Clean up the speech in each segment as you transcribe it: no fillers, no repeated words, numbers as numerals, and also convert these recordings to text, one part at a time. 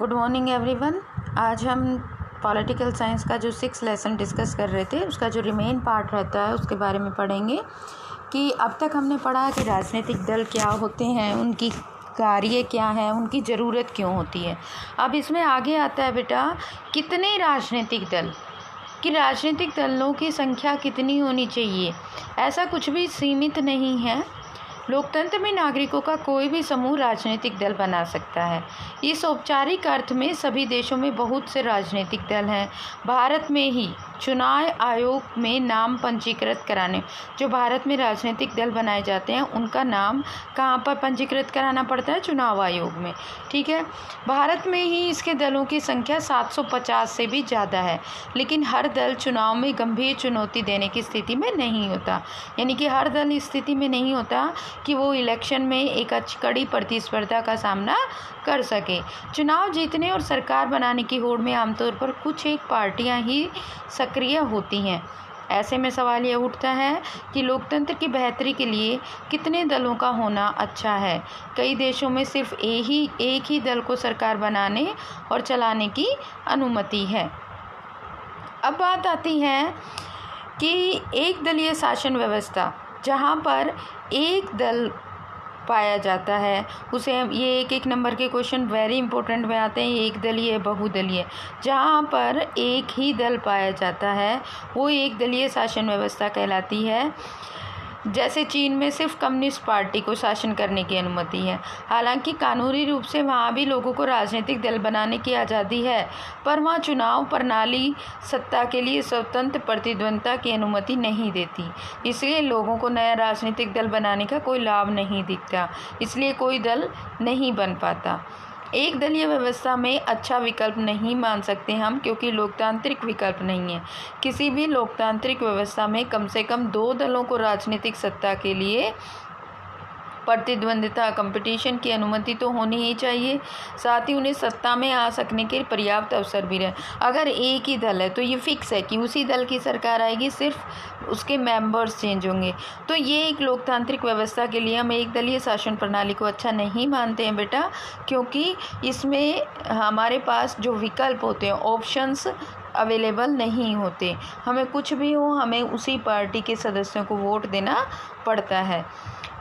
Good morning everyone. आज हम political science का जो 6 लेसन डिस्कस कर रहे थे उसका जो रिमेन पार्ट रहता है उसके बारे में पढ़ेंगे कि अब तक हमने पढ़ा कि राजनीतिक दल क्या होते हैं, उनकी कार्य क्या है, उनकी ज़रूरत क्यों होती है। अब इसमें आगे आता है बेटा कितने राजनीतिक दल, कि राजनीतिक दलों की संख्या कितनी होनी चाहिए। ऐसा कुछ भी सीमित नहीं है। लोकतंत्र में नागरिकों का कोई भी समूह राजनीतिक दल बना सकता है। इस औपचारिक अर्थ में सभी देशों में बहुत से राजनीतिक दल हैं। भारत में ही चुनाव आयोग में नाम पंजीकृत कराने, जो भारत में राजनीतिक दल बनाए जाते हैं उनका नाम कहाँ पर पंजीकृत कराना पड़ता है? चुनाव आयोग में। ठीक है, भारत में ही इसके दलों की संख्या 750 से भी ज़्यादा है, लेकिन हर दल चुनाव में गंभीर चुनौती देने की स्थिति में नहीं होता। यानी कि हर दल इस स्थिति में नहीं होता कि वो इलेक्शन में एक कड़ी प्रतिस्पर्धा का सामना कर सके। चुनाव जीतने और सरकार बनाने की होड़ में आमतौर पर कुछ एक पार्टियां ही सक्रिय होती हैं। ऐसे में सवाल यह उठता है कि लोकतंत्र की बेहतरी के लिए कितने दलों का होना अच्छा है। कई देशों में सिर्फ एक ही दल को सरकार बनाने और चलाने की अनुमति है। अब बात आती है कि एक दलीय शासन व्यवस्था, जहाँ पर एक दल पाया जाता है, उसे ये एक नंबर के क्वेश्चन वेरी इंपॉर्टेंट में आते हैं। एक दलीय बहुदलीय, जहाँ पर एक ही दल पाया जाता है वो एक दलीय शासन व्यवस्था कहलाती है। जैसे चीन में सिर्फ कम्युनिस्ट पार्टी को शासन करने की अनुमति है। हालांकि कानूनी रूप से वहाँ भी लोगों को राजनीतिक दल बनाने की आज़ादी है, पर वहाँ चुनाव प्रणाली सत्ता के लिए स्वतंत्र प्रतिद्वंद्विता की अनुमति नहीं देती। इसलिए लोगों को नया राजनीतिक दल बनाने का कोई लाभ नहीं दिखता, इसलिए कोई दल नहीं बन पाता। एक दलीय व्यवस्था में अच्छा विकल्प नहीं मान सकते हम, क्योंकि लोकतांत्रिक विकल्प नहीं है। किसी भी लोकतांत्रिक व्यवस्था में कम से कम 2 दलों को राजनीतिक सत्ता के लिए प्रतिद्वंदिता कंपटीशन की अनुमति तो होनी ही चाहिए, साथ ही उन्हें सत्ता में आ सकने के पर्याप्त अवसर भी रहे। अगर एक ही दल है तो ये फिक्स है कि उसी दल की सरकार आएगी, सिर्फ उसके मेंबर्स चेंज होंगे। तो ये एक लोकतांत्रिक व्यवस्था के लिए हम एक दलीय शासन प्रणाली को अच्छा नहीं मानते हैं बेटा, क्योंकि इसमें हमारे पास जो विकल्प होते हैं, ऑप्शंस अवेलेबल नहीं होते। हमें कुछ भी हो, हमें उसी पार्टी के सदस्यों को वोट देना पड़ता है।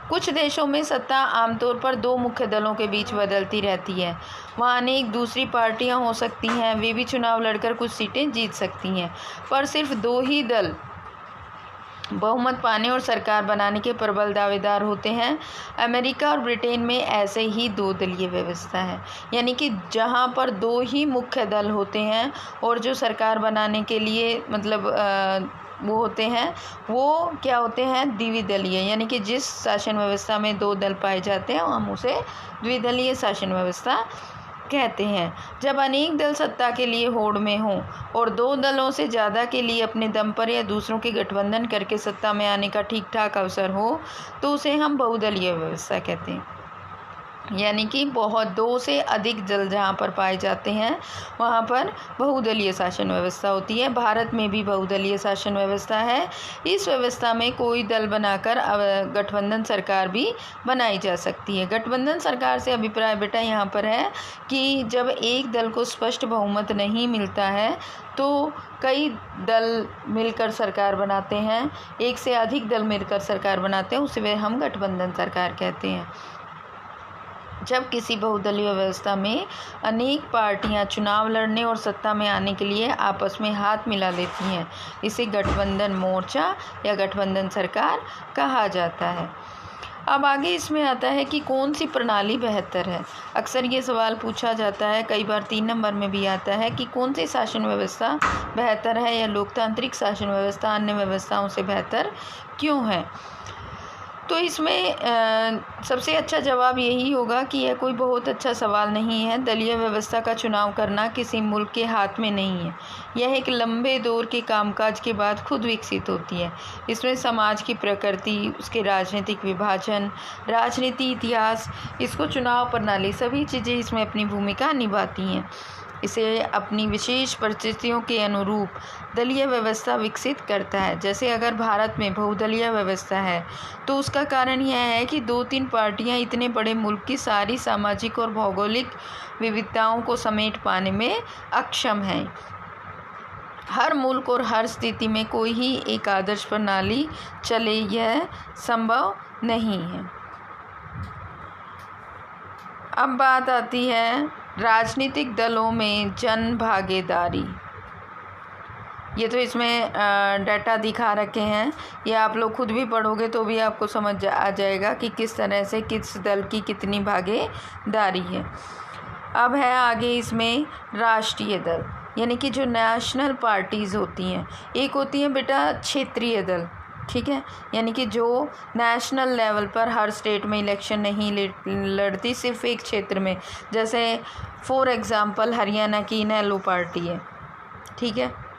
कुछ देशों में सत्ता आमतौर पर 2 मुख्य दलों के बीच बदलती रहती है। वहाँ अनेक दूसरी पार्टियाँ हो सकती हैं, वे भी चुनाव लड़कर कुछ सीटें जीत सकती हैं, पर सिर्फ 2 ही दल बहुमत पाने और सरकार बनाने के प्रबल दावेदार होते हैं। अमेरिका और ब्रिटेन में ऐसे ही 2 दलीय व्यवस्था है, यानी कि जहाँ पर 2 ही मुख्य दल होते हैं और जो सरकार बनाने के लिए वो होते हैं, वो क्या होते हैं? द्विदलीय। यानी कि जिस शासन व्यवस्था में 2 दल पाए जाते हैं हम उसे द्विदलीय शासन व्यवस्था कहते हैं। जब अनेक दल सत्ता के लिए होड़ में हों और 2 दलों से ज़्यादा के लिए अपने दम पर या दूसरों के गठबंधन करके सत्ता में आने का ठीक ठाक अवसर हो, तो उसे हम बहुदलीय व्यवस्था कहते हैं। यानी कि 2 से अधिक दल जहाँ पर पाए जाते हैं वहाँ पर बहुदलीय शासन व्यवस्था होती है। भारत में भी बहुदलीय शासन व्यवस्था है। इस व्यवस्था में कोई दल बनाकर गठबंधन सरकार भी बनाई जा सकती है। गठबंधन सरकार से अभिप्राय बेटा यहाँ पर है कि जब एक दल को स्पष्ट बहुमत नहीं मिलता है तो कई दल मिलकर सरकार बनाते हैं, एक से अधिक दल मिलकर सरकार बनाते हैं, उसे हम गठबंधन सरकार कहते हैं। जब किसी बहुदलीय व्यवस्था में अनेक पार्टियां चुनाव लड़ने और सत्ता में आने के लिए आपस में हाथ मिला लेती हैं, इसे गठबंधन मोर्चा या गठबंधन सरकार कहा जाता है। अब आगे इसमें आता है कि कौन सी प्रणाली बेहतर है। अक्सर ये सवाल पूछा जाता है, कई बार 3 नंबर में भी आता है कि कौन सी शासन व्यवस्था बेहतर है या लोकतांत्रिक शासन व्यवस्था अन्य व्यवस्थाओं से बेहतर क्यों है। तो इसमें सबसे अच्छा जवाब यही होगा कि यह कोई बहुत अच्छा सवाल नहीं है। दलीय व्यवस्था का चुनाव करना किसी मुल्क के हाथ में नहीं है। यह एक लंबे दौर के कामकाज के बाद खुद विकसित होती है। इसमें समाज की प्रकृति, उसके राजनीतिक विभाजन, राजनीति इतिहास, इसको चुनाव प्रणाली, सभी चीज़ें इसमें अपनी भूमिका निभाती हैं। इसे अपनी विशेष परिस्थितियों के अनुरूप दलीय व्यवस्था विकसित करता है। जैसे अगर भारत में बहुदलीय व्यवस्था है तो उसका कारण यह है कि 2-3 पार्टियां इतने बड़े मुल्क की सारी सामाजिक और भौगोलिक विविधताओं को समेट पाने में अक्षम हैं। हर मुल्क और हर स्थिति में कोई ही एक आदर्श प्रणाली चले, यह संभव नहीं है। अब बात आती है राजनीतिक दलों में जन भागीदारी। ये तो इसमें डाटा दिखा रखे हैं, ये आप लोग खुद भी पढ़ोगे तो भी आपको समझ आ जाएगा कि किस तरह से किस दल की कितनी भागीदारी है। अब है आगे इसमें राष्ट्रीय दल, यानी कि जो नेशनल पार्टीज़ होती हैं। एक होती है बेटा क्षेत्रीय दल, ठीक है, यानी कि जो नेशनल लेवल पर हर स्टेट में इलेक्शन नहीं लड़ती, सिर्फ एक क्षेत्र में। जैसे फॉर एग्ज़ाम्पल हरियाणा की इनेलो पार्टी है, ठीक है,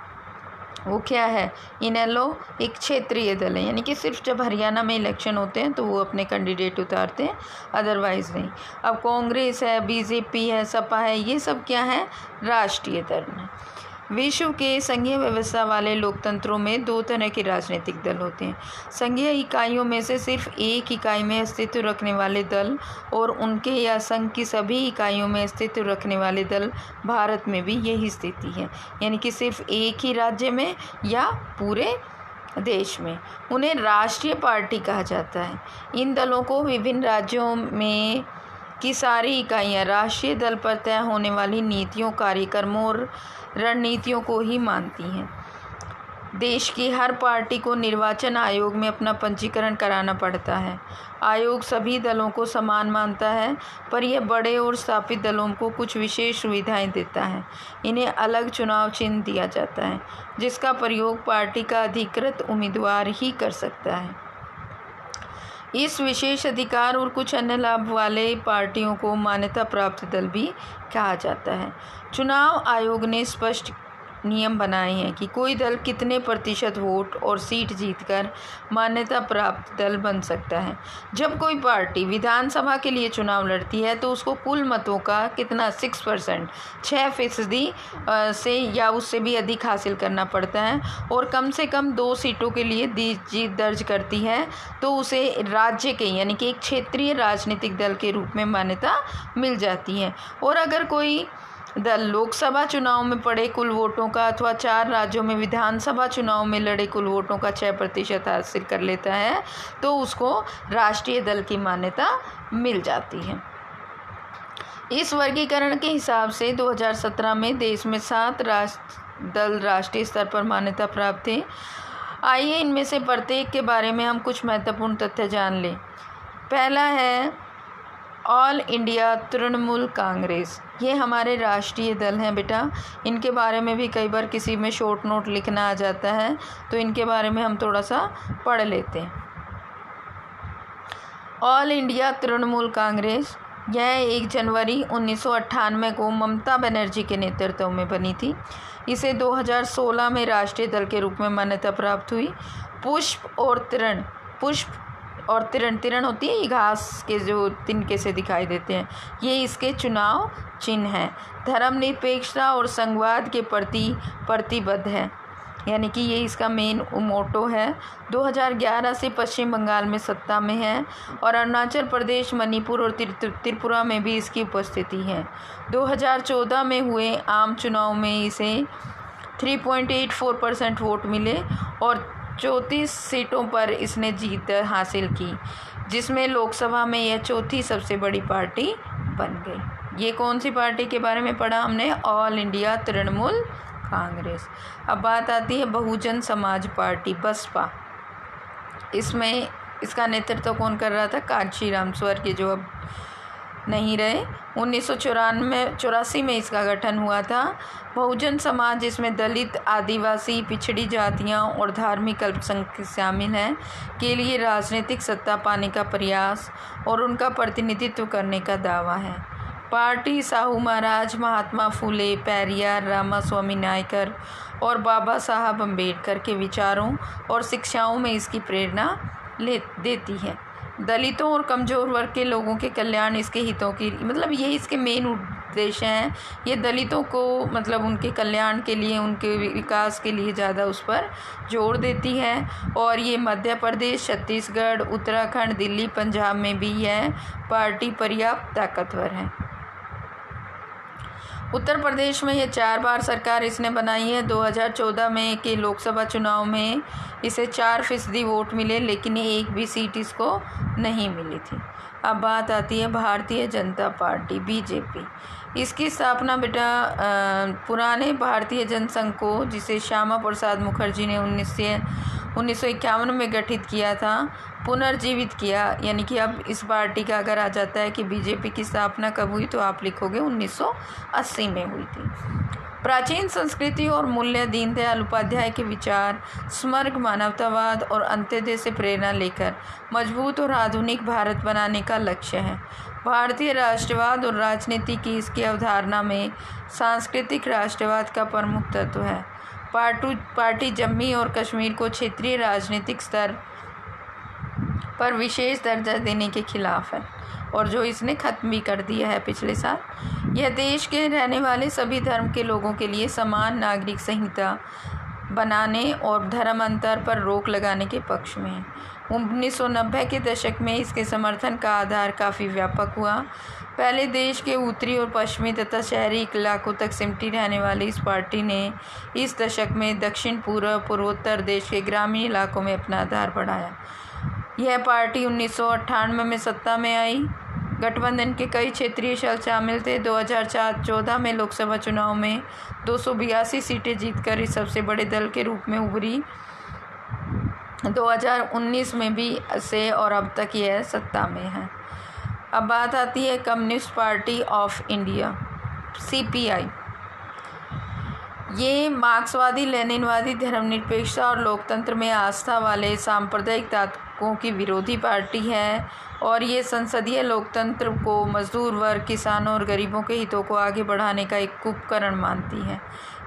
वो क्या है, इनेलो एक क्षेत्रीय दल है, यानी कि सिर्फ जब हरियाणा में इलेक्शन होते हैं तो वो अपने कैंडिडेट उतारते हैं, अदरवाइज़ नहीं। अब कांग्रेस है, बीजेपी है, सपा है, ये सब क्या है, राष्ट्रीय दल है। विश्व के संघीय व्यवस्था वाले लोकतंत्रों में 2 तरह के राजनीतिक दल होते हैं। संघीय इकाइयों में से सिर्फ एक इकाई में अस्तित्व रखने वाले दल और उनके या संघ की सभी इकाइयों में अस्तित्व रखने वाले दल। भारत में भी यही स्थिति है, यानी कि सिर्फ एक ही राज्य में या पूरे देश में। उन्हें राष्ट्रीय पार्टी कहा जाता है। इन दलों को विभिन्न राज्यों में की सारी इकाइयाँ राष्ट्रीय दल पर तय होने वाली नीतियों, कार्यक्रमों और रणनीतियों को ही मानती हैं। देश की हर पार्टी को निर्वाचन आयोग में अपना पंजीकरण कराना पड़ता है। आयोग सभी दलों को समान मानता है, पर यह बड़े और स्थापित दलों को कुछ विशेष सुविधाएं देता है। इन्हें अलग चुनाव चिन्ह दिया जाता है, जिसका प्रयोग पार्टी का अधिकृत उम्मीदवार ही कर सकता है। इस विशेष अधिकार और कुछ अन्य लाभ वाले पार्टियों को मान्यता प्राप्त दल भी कहा जाता है। चुनाव आयोग ने स्पष्ट नियम बनाए हैं कि कोई दल कितने प्रतिशत वोट और सीट जीतकर मान्यता प्राप्त दल बन सकता है। जब कोई पार्टी विधानसभा के लिए चुनाव लड़ती है तो उसको कुल मतों का कितना 6%, 6% से या उससे भी अधिक हासिल करना पड़ता है और कम से कम 2 सीटों के लिए जीत दर्ज करती है तो उसे राज्य के यानी कि एक क्षेत्रीय राजनीतिक दल के रूप में मान्यता मिल जाती है। और अगर कोई दल लोकसभा चुनाव में पड़े कुल वोटों का अथवा 4 राज्यों में विधानसभा चुनाव में लड़े कुल वोटों का 6% हासिल कर लेता है तो उसको राष्ट्रीय दल की मान्यता मिल जाती है। इस वर्गीकरण के हिसाब से 2017 में देश में 7 दल राष्ट्रीय स्तर पर मान्यता प्राप्त थे। आइए इनमें से प्रत्येक के बारे में हम कुछ महत्वपूर्ण तथ्य जान लें। पहला है ऑल इंडिया तृणमूल कांग्रेस। ये हमारे राष्ट्रीय दल हैं बेटा। इनके बारे में भी कई बार किसी में शॉर्ट नोट लिखना आ जाता है तो इनके बारे में हम थोड़ा सा पढ़ लेते हैं। ऑल इंडिया तृणमूल कांग्रेस यह 1 जनवरी 1998 को ममता बनर्जी के नेतृत्व में बनी थी। इसे 2016 में राष्ट्रीय दल के रूप में मान्यता प्राप्त हुई। पुष्प और तिरण होती है, ये घास के जो तिनके से दिखाई देते हैं, ये इसके चुनाव चिन्ह हैं। धर्मनिरपेक्षता और संघवाद के प्रति प्रतिबद्ध है, यानी कि ये इसका मेन मोटो है। 2011 से पश्चिम बंगाल में सत्ता में है और अरुणाचल प्रदेश, मणिपुर और त्रिपुरा में भी इसकी उपस्थिति है। 2014 में हुए आम चुनाव में इसे 3.84% वोट मिले और 34 सीटों पर इसने जीत हासिल की, जिसमें लोकसभा में यह 4थी सबसे बड़ी पार्टी बन गई। ये कौन सी पार्टी के बारे में पढ़ा हमने? All India Trinamool Congress. अब बात आती है बहुजन समाज पार्टी, बसपा। इसमें इसका नेतृत्व कौन कर रहा था? कांशीराम स्वर्गीय, जो अब नहीं रहे। 1984 में इसका गठन हुआ था। बहुजन समाज जिसमें दलित, आदिवासी, पिछड़ी जातियां और धार्मिक अल्पसंख्यक शामिल हैं के लिए राजनीतिक सत्ता पाने का प्रयास और उनका प्रतिनिधित्व करने का दावा है। पार्टी साहू महाराज, महात्मा फूले, पेरियार, रामास्वामी नायकर और बाबा साहब अम्बेडकर के विचारों और शिक्षाओं में इसकी प्रेरणा देती है। दलितों और कमज़ोर वर्ग के लोगों के कल्याण इसके हितों की, मतलब ये इसके मेन उद्देश्य हैं। ये दलितों को मतलब उनके कल्याण के लिए, उनके विकास के लिए ज़्यादा उस पर जोर देती है। और ये मध्य प्रदेश, छत्तीसगढ़, उत्तराखंड, दिल्ली, पंजाब में भी यह पार्टी पर्याप्त ताकतवर है। उत्तर प्रदेश में ये 4 बार सरकार इसने बनाई है। 2014 में के लोकसभा चुनाव में इसे 4% वोट मिले, लेकिन एक भी सीट इसको नहीं मिली थी। अब बात आती है भारतीय जनता पार्टी बीजेपी। इसकी स्थापना बेटा पुराने भारतीय जनसंघ को, जिसे श्यामा प्रसाद मुखर्जी ने 1951 में गठित किया था, पुनर्जीवित किया। यानी कि अब इस पार्टी का अगर आ जाता है कि बीजेपी की स्थापना कब हुई, तो आप लिखोगे 1980 में हुई थी। प्राचीन संस्कृति और मूल्य, दीनदयाल उपाध्याय के विचार, समग्र मानवतावाद और अंत्योदय से प्रेरणा लेकर मजबूत और आधुनिक भारत बनाने का लक्ष्य है। भारतीय राष्ट्रवाद और राजनीति की इसकी अवधारणा में सांस्कृतिक राष्ट्रवाद का प्रमुख तत्व है। पार्टी जम्मू और कश्मीर को क्षेत्रीय राजनीतिक स्तर पर विशेष दर्जा देने के खिलाफ है, और जो इसने ख़त्म भी कर दिया है पिछले साल। यह देश के रहने वाले सभी धर्म के लोगों के लिए समान नागरिक संहिता बनाने और धर्म अंतर पर रोक लगाने के पक्ष में है। 1990 के दशक में इसके समर्थन का आधार काफ़ी व्यापक हुआ। पहले देश के उत्तरी और पश्चिमी तथा शहरी इलाकों तक सिमटी रहने वाली इस पार्टी ने इस दशक में दक्षिण पूर्वोत्तर देश के ग्रामीण इलाकों में अपना आधार बढ़ाया। यह पार्टी 1998 में सत्ता में आई। गठबंधन के कई क्षेत्रीय शल शामिल थे। 2014 में लोकसभा चुनाव में 282 सीटें जीतकर इस सबसे बड़े दल के रूप में उभरी। 2019 में भी से और अब तक यह सत्ता में है। अब बात आती है communist party of India CPI। ये मार्क्सवादी, लेनिनवादी, धर्मनिरपेक्षता और लोकतंत्र में आस्था वाले सांप्रदायिक ताकतों की विरोधी पार्टी है, और ये संसदीय लोकतंत्र को मजदूर वर्ग, किसानों और गरीबों के हितों को आगे बढ़ाने का एक उपकरण मानती है।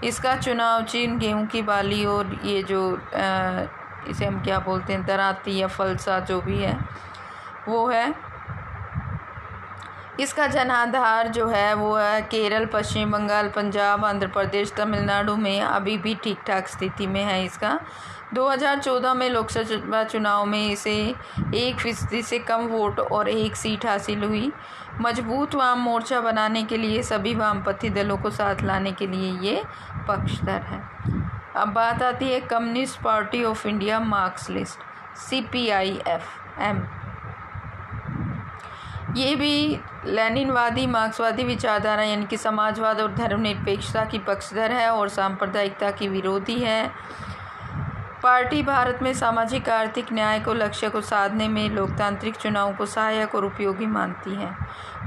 इसका चुनाव चिन्ह गेहूं की बाली और ये जो इसे हम क्या बोलते हैं, दराती या फलसा जो भी है वो है। इसका जनाधार जो है वो है केरल, पश्चिम बंगाल, पंजाब, आंध्र प्रदेश, तमिलनाडु में अभी भी ठीक ठाक स्थिति में है इसका। 2014 में लोकसभा चुनाव में इसे 1% से कम वोट और 1 सीट हासिल हुई। मजबूत वाम मोर्चा बनाने के लिए, सभी वामपंथी दलों को साथ लाने के लिए ये पक्षधर है। अब बात आती है communist party of India Marxist CPIFM। ये भी लेनिनवादी, मार्क्सवादी विचारधारा यानी कि समाजवाद और धर्मनिरपेक्षता की पक्षधर है और सांप्रदायिकता की विरोधी है। पार्टी भारत में सामाजिक आर्थिक न्याय को लक्ष्य को साधने में लोकतांत्रिक चुनाव को सहायक और उपयोगी मानती है।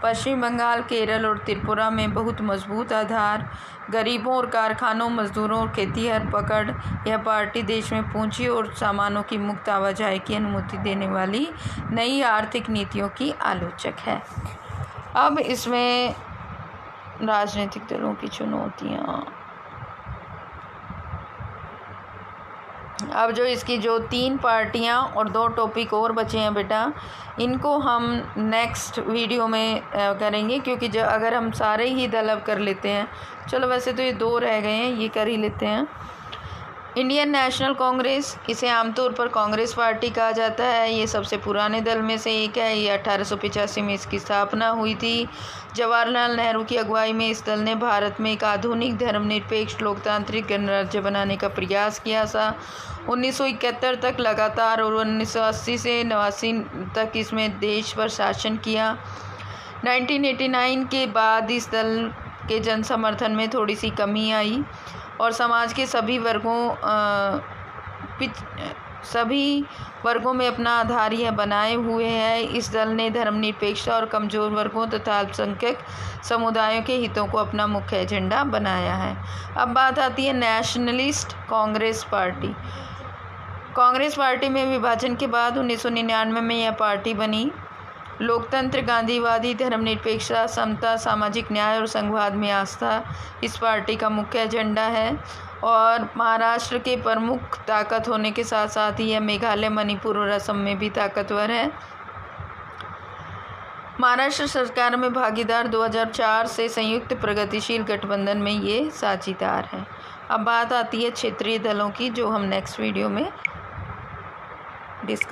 पश्चिम बंगाल, केरल और त्रिपुरा में बहुत मजबूत आधार, गरीबों और कारखानों, मजदूरों और खेतीहर पकड़। यह पार्टी देश में पूंजी और सामानों की मुक्त आवाजाही की अनुमति देने वाली नई आर्थिक नीतियों की आलोचक है। अब इसमें राजनीतिक दलों की चुनौतियाँ। अब जो इसकी जो 3 पार्टियां और 2 टॉपिक और बचे हैं बेटा, इनको हम नेक्स्ट वीडियो में करेंगे, क्योंकि जो अगर हम सारे ही दल अब कर लेते हैं, चलो वैसे तो ये 2 रह गए हैं, ये कर ही लेते हैं। इंडियन नेशनल कांग्रेस, इसे आमतौर पर कांग्रेस पार्टी कहा जाता है। ये सबसे पुराने दल में से एक है। ये 1885 में इसकी स्थापना हुई थी। जवाहरलाल नेहरू की अगुवाई में इस दल ने भारत में एक आधुनिक धर्मनिरपेक्ष लोकतांत्रिक गणराज्य बनाने का प्रयास किया था। 1971 तक लगातार और 1980 से 89 तक इसमें देश पर शासन किया। 1989 के बाद इस दल के जन समर्थन में थोड़ी सी कमी आई और समाज के सभी वर्गों में अपना आधार यह बनाए हुए है। इस दल ने धर्मनिरपेक्षता और कमज़ोर वर्गों तथा अल्पसंख्यक समुदायों के हितों को अपना मुख्य एजेंडा बनाया है। अब बात आती है nationalist Congress party. Congress party में विभाजन के बाद 1999 में यह पार्टी बनी। लोकतंत्र, गांधीवादी, धर्मनिरपेक्षता, समता, सामाजिक न्याय और संघवाद में आस्था इस पार्टी का मुख्य एजेंडा है और महाराष्ट्र के प्रमुख ताकत होने के साथ साथ ही यह मेघालय, मणिपुर और असम में भी ताकतवर है। महाराष्ट्र सरकार में भागीदार 2004 से संयुक्त प्रगतिशील गठबंधन में ये साझीदार है। अब बात आती है क्षेत्रीय दलों की, जो हम नेक्स्ट वीडियो में डिस्कस